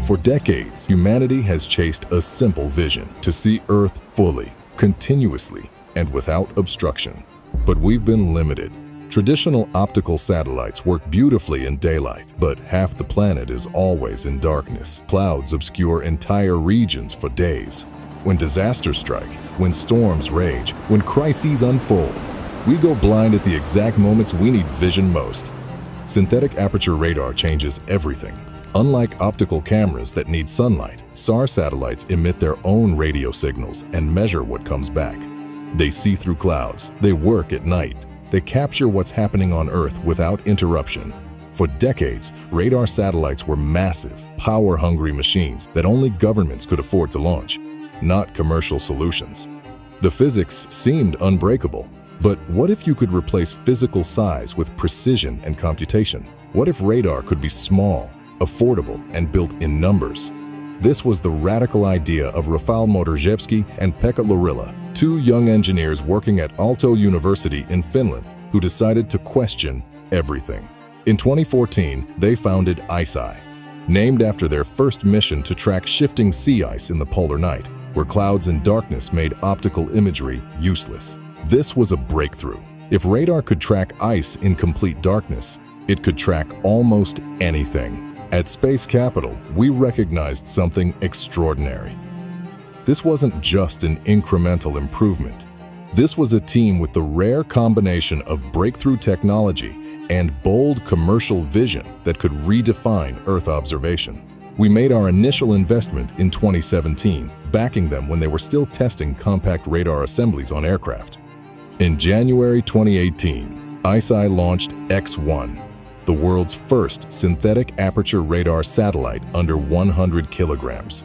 For decades, humanity has chased a simple vision: to see Earth fully, continuously, and without obstruction. But we've been limited. Traditional optical satellites work beautifully in daylight, but half the planet is always in darkness. Clouds obscure entire regions for days. When disasters strike, when storms rage, when crises unfold, we go blind at the exact moments we need vision most. Synthetic aperture radar changes everything. Unlike optical cameras that need sunlight, SAR satellites emit their own radio signals and measure what comes back. They see through clouds, they work at night, they capture what's happening on Earth without interruption. For decades, radar satellites were massive, power-hungry machines that only governments could afford to launch, not commercial solutions. The physics seemed unbreakable, but what if you could replace physical size with precision and computation? What if radar could be small, affordable, and built in numbers? This was the radical idea of Rafał Motorzeewski and Pekka Lorilla, two young engineers working at Aalto University in Finland who decided to question everything. In 2014, they founded ICEYE, named after their first mission to track shifting sea ice in the polar night, where clouds and darkness made optical imagery useless. This was a breakthrough. If radar could track ice in complete darkness, it could track almost anything. At Space Capital, we recognized something extraordinary. This wasn't just an incremental improvement. This was a team with the rare combination of breakthrough technology and bold commercial vision that could redefine Earth observation. We made our initial investment in 2017, backing them when they were still testing compact radar assemblies on aircraft. In January 2018, ICEYE launched X1, the world's first synthetic aperture radar satellite under 100 kilograms.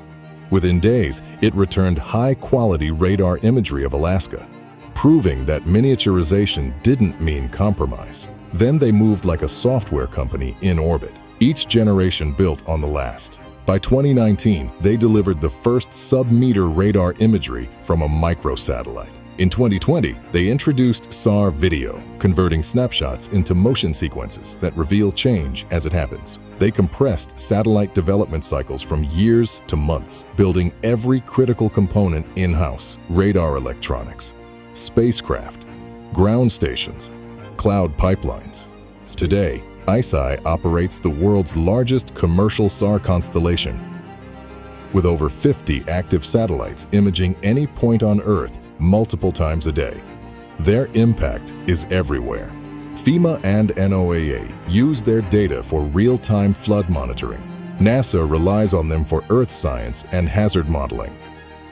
Within days, it returned high-quality radar imagery of Alaska, proving that miniaturization didn't mean compromise. Then they moved like a software company in orbit, each generation built on the last. By 2019, they delivered the first sub-meter radar imagery from a microsatellite. In 2020, they introduced SAR video, converting snapshots into motion sequences that reveal change as it happens. They compressed satellite development cycles from years to months, building every critical component in-house: radar electronics, spacecraft, ground stations, cloud pipelines. Today, ICEYE operates the world's largest commercial SAR constellation, with over 50 active satellites imaging any point on Earth multiple times a day. Their impact is everywhere. FEMA and NOAA use their data for real-time flood monitoring. NASA relies on them for earth science and hazard modeling.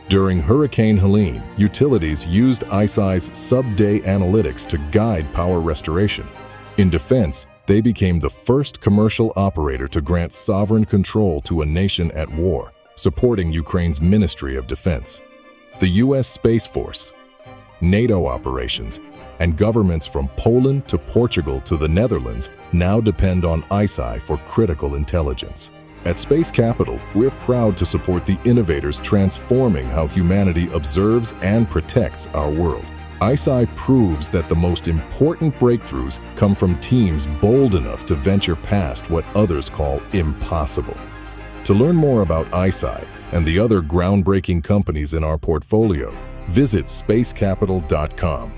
During Hurricane Helene, utilities used ICEYE's sub-day analytics to guide power restoration. In defense, they became the first commercial operator to grant sovereign control to a nation at war, supporting Ukraine's Ministry of Defense. The U.S. Space Force, NATO operations, and governments from Poland to Portugal to the Netherlands now depend on ICEYE for critical intelligence. At Space Capital, we're proud to support the innovators transforming how humanity observes and protects our world. ICEYE proves that the most important breakthroughs come from teams bold enough to venture past what others call impossible. To learn more about ICEYE and the other groundbreaking companies in our portfolio, visit spacecapital.com.